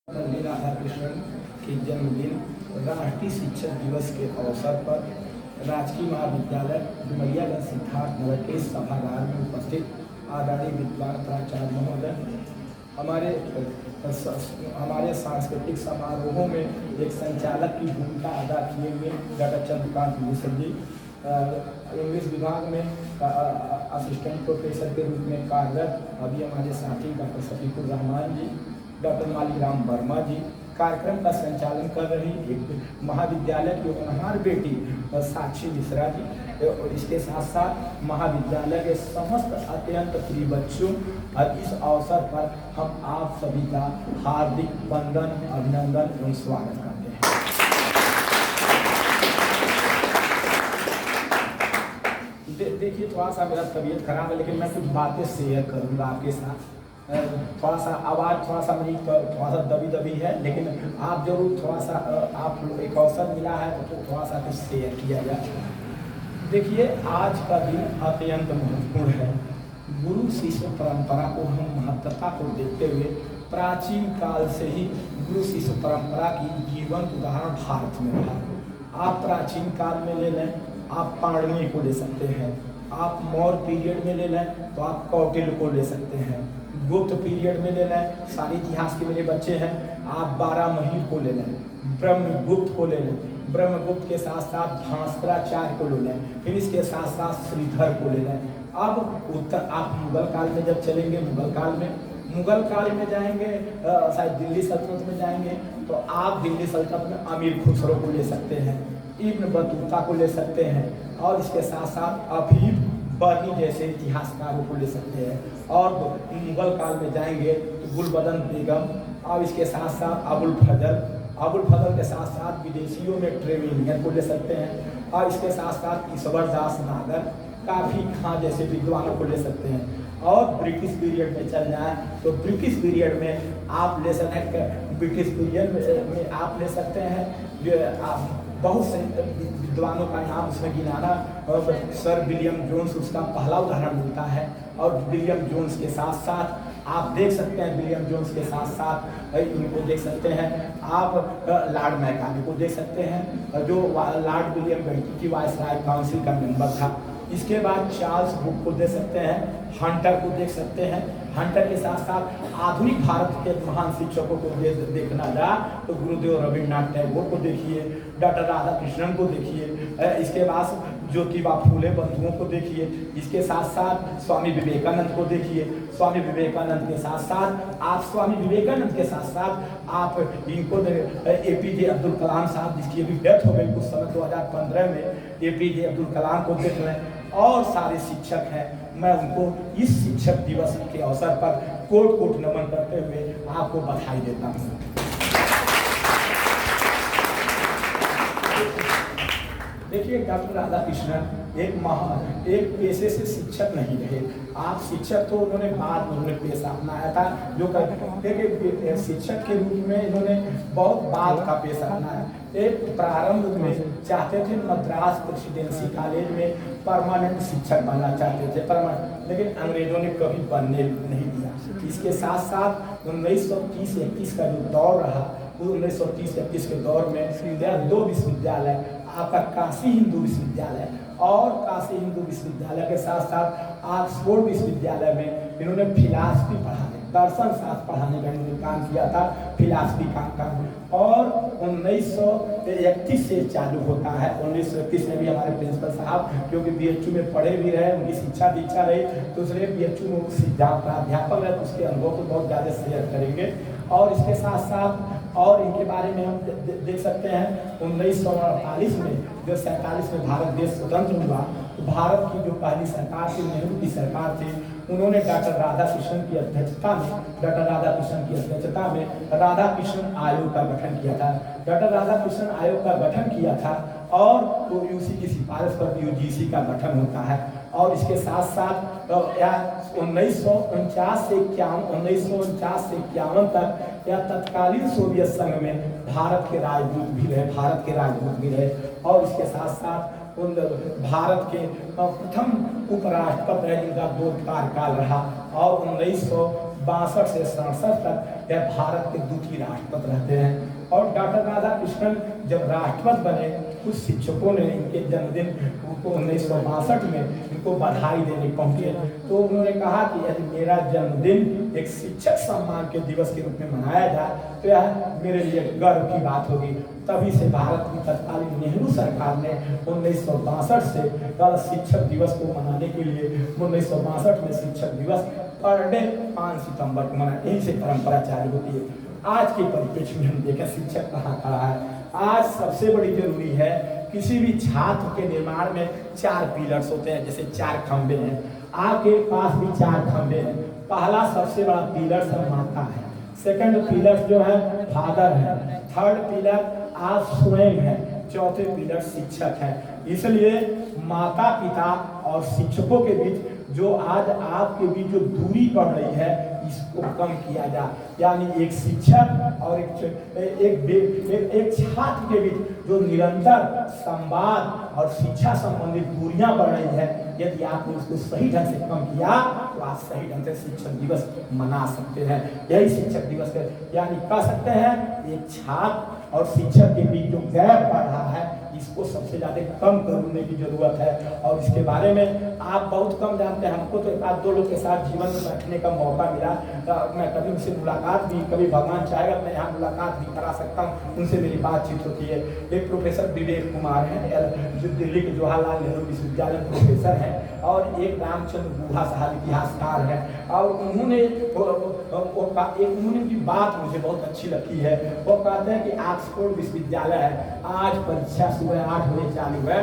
राधा कृष्णन के जन्मदिन राष्ट्रीय शिक्षक दिवस के अवसर पर राजकीय महाविद्यालय डुमरियागंज सिद्धार्थ नगर के सभागार में उपस्थित आदरणीय विद्वान प्राचार्य महोदय, हमारे सांस्कृतिक समारोहों में एक संचालक की भूमिका अदा किए हुए डॉक्टर चंद्रकांत मिश्र जी, इंग्लिश विभाग में असिस्टेंट प्रोफेसर के रूप में कार्यरत अभी हमारे साथी डॉक्टर शफीकुर रहमान जी, डॉक्टर मालीराम वर्मा जी, कार्यक्रम का संचालन कर रही एक महाविद्यालय की होनहार बेटी साक्षी मिश्रा जी, और इसके साथ साथ महाविद्यालय के समस्त अत्यंत प्रिय बच्चों, और इस अवसर पर हम आप सभी का हार्दिक वंदन, अभिनंदन एवं स्वागत करते हैं। देखिए, थोड़ा सा मेरा तबीयत खराब है, लेकिन मैं कुछ बातें शेयर करूँगा आपके साथ। थोड़ा सा आवाज़ मेरी थोड़ा सा दबी है, लेकिन आप जरूर थोड़ा सा आप एक अवसर मिला है तो थोड़ा सा कुछ शेयर किया जाए। देखिए, आज का दिन अत्यंत महत्वपूर्ण है। गुरु शिष्य परंपरा को हम महत्वता को देखते हुए प्राचीन काल से ही गुरु शिष्य परंपरा की जीवंत उदाहरण भारत में रहा। आप प्राचीन काल में ले लें, आप पाणिनि को ले सकते हैं, आप मौर्य पीरियड में ले लें तो आप कौटिल्य को ले सकते हैं, गुप्त पीरियड में ले लें, सारे इतिहास के मेरे बच्चे हैं, आप बारामहीर को ले लें, ब्रह्मगुप्त को ले लें, ब्रह्मगुप्त के साथ साथ भास्कराचार्य को ले लें, फिर इसके साथ साथ श्रीधर को ले लें। अब उत्तर आप मुगल काल में जब चलेंगे, मुगल काल में जाएंगे, शायद दिल्ली सल्तनत में जाएंगे तो आप दिल्ली सल्तनत में अमीर खुसरो को ले सकते हैं, इब्न बतूता को ले सकते हैं, और इसके साथ साथ अभी बर्नी जैसे इतिहासकारों को ले सकते हैं। और मुगल काल में जाएंगे तो गुलबदन बेगम, और इसके साथ साथ अबुल फजल के साथ साथ विदेशियों में ट्रेवेलियर को ले सकते हैं, और इसके साथ साथ ईश्वर दास नागर, काफ़ी खां जैसे विद्वानों को ले सकते हैं। और ब्रिटिश पीरियड में चल जाए तो ब्रिटिश पीरियड में आप ले सकते हैं, ब्रिटिश पीरियड में आप ले सकते हैं जो आप बहुत से विद्वानों का नाम उसमें गिनाना, और सर विलियम जोन्स उसका पहला उदाहरण मिलता है। और विलियम जोन्स के साथ साथ आप देख सकते हैं, विलियम जोन्स के साथ साथ इनको देख सकते हैं, आप लॉर्ड मैकाले को देख सकते हैं जो लॉर्ड विलियम बेंटिंग की वाइसराय काउंसिल का मेंबर था। इसके बाद चार्ल्स बुक को देख सकते हैं, हंटर को देख सकते हैं। हंटर के साथ साथ आधुनिक भारत के महान शिक्षकों को देखना जा तो गुरुदेव रविन्द्रनाथ टैगोर को देखिए, डॉक्टर राधा कृष्णन को देखिए, इसके बाद ज्योतिबा फूले बंधुओं को देखिए, इसके साथ साथ स्वामी विवेकानंद को देखिए। स्वामी विवेकानंद के साथ साथ आप इनको APJ अब्दुल कलाम साहब, जिसकी अभी डेथ हो गई कुछ समय 2015 में, APJ अब्दुल कलाम को देख लें, और सारे शिक्षक हैं। मैं उनको इस शिक्षक दिवस के अवसर पर कोट नमन करते हुए आपको बधाई देता हूँ। देखिए, डॉक्टर राधा कृष्णन एक पेशे से शिक्षक नहीं रहे। आप शिक्षक तो उन्होंने बाद में उन्होंने पेशा अपनाया था, जो देखिए शिक्षक के रूप में इन्होंने बहुत बाद का पेशा अपनाया। एक प्रारंभ में चाहते थे मद्रास प्रेसिडेंसी कॉलेज में परमानेंट शिक्षक बनना चाहते थे, लेकिन अंग्रेजों ने कभी बनने नहीं दिया। इसके साथ साथ 1930-31 का जो दौर रहा, 1930-31 के दौर में 2 विश्वविद्यालय, आपका काशी हिंदू विश्वविद्यालय और काशी हिंदू विश्वविद्यालय के साथ साथ ऑक्सफोर्ड विश्वविद्यालय में इन्होंने फिलॉसफी पढ़ाने, दर्शन शास्त्र पढ़ाने का इन्होंने काम किया था, फिलॉसफी का। और 1931 से चालू होता है। 1931 में भी हमारे प्रिंसिपल साहब, क्योंकि BHU में पढ़े भी रहे, उनकी शिक्षा दीक्षा रही, तो इसलिए BHU में प्राध्यापक है, तो उसके अनुभव को बहुत ज़्यादा शेयर करेंगे। और इसके साथ साथ और इनके बारे में हम देख सकते हैं 1948 में, जो 47 में भारत देश स्वतंत्र हुआ, तो भारत की जो पहली सरकार थी, नेहरू की सरकार थी, उन्होंने डॉक्टर राधा कृष्णन की अध्यक्षता में राधा कृष्णन आयोग का गठन किया था। डॉक्टर राधा कृष्णन आयोग का गठन किया था, और वो UC की सिफारिश पर UGC का गठन होता है। और इसके साथ साथ 1949 से 1951 तक या तत्कालीन सोवियत संघ में भारत के राजदूत भी रहे। और इसके साथ साथ भारत के प्रथम उपराष्ट्रपति रहे, जिनका 2 कार्यकाल रहा। और 62 से 67 तक यह भारत के द्वितीय राष्ट्रपति रहते हैं। और डॉक्टर राधाकृष्णन जब राष्ट्रपति बने, कुछ शिक्षकों ने इनके जन्मदिन को 1962 में इनको बधाई देने पहुंचे, तो उन्होंने कहा कि यदि मेरा जन्मदिन एक शिक्षक सम्मान के दिवस के रूप में मनाया जाए तो यह मेरे लिए गर्व की बात होगी। तभी से भारत की तत्कालीन नेहरू सरकार ने 1962 से कल शिक्षक दिवस को मनाने के लिए 1962 में शिक्षक दिवस पर डे 5 सितंबर को मना, यही से परंपरा चालू होती है। आज के परिप्रेक्ष्य में हम देखें शिक्षक कहाँ खड़ा है। आज सबसे बड़ी जरूरी है, किसी भी छात्र के निर्माण में 4 पिलर्स होते हैं, जैसे 4 खंबे हैं, आपके पास भी 4 खंबे हैं। पहला सबसे बड़ा पिलर माता है, सेकंड पिलर जो है फादर है, थर्ड पिलर आप स्वयं है, चौथे पिलर शिक्षक है। इसलिए माता पिता और शिक्षकों के बीच जो आज आपके बीच जो दूरी बढ़ रही है, इसको कम किया जाए। यानी एक शिक्षक और एक छात्र के बीच जो निरंतर संवाद और शिक्षा संबंधित दूरियां बढ़ रही है, यदि आपने उसको सही ढंग से कम किया तो आप सही ढंग से शिक्षक दिवस मना सकते हैं। यही शिक्षक दिवस है, यानी कह सकते हैं एक छात्र और शिक्षक के बीच जो गैप बढ़ रहा है, इसको सबसे ज्यादा कम करने की जरूरत है। और इसके बारे में आप बहुत कम जानते हैं। हमको तो 1-2 लोग के साथ जीवन में बैठने का मौका मिला, मैं कभी उनसे मुलाकात भी, कभी भगवान चाहेगा मैं यहाँ मुलाकात भी करा सकता हूँ, उनसे मेरी बातचीत होती है। एक प्रोफेसर विवेक कुमार हैं, जो दिल्ली के जवाहरलाल नेहरू विश्वविद्यालय प्रोफेसर हैं, और एक रामचंद्र गुहा साहब इतिहासकार हैं। और उन्होंने उनकी बात मुझे बहुत अच्छी लगती है। वो कहते हैं कि ऑक्सफोर्ड विश्वविद्यालय है, आज परीक्षा सुबह 8 बजे चालू है,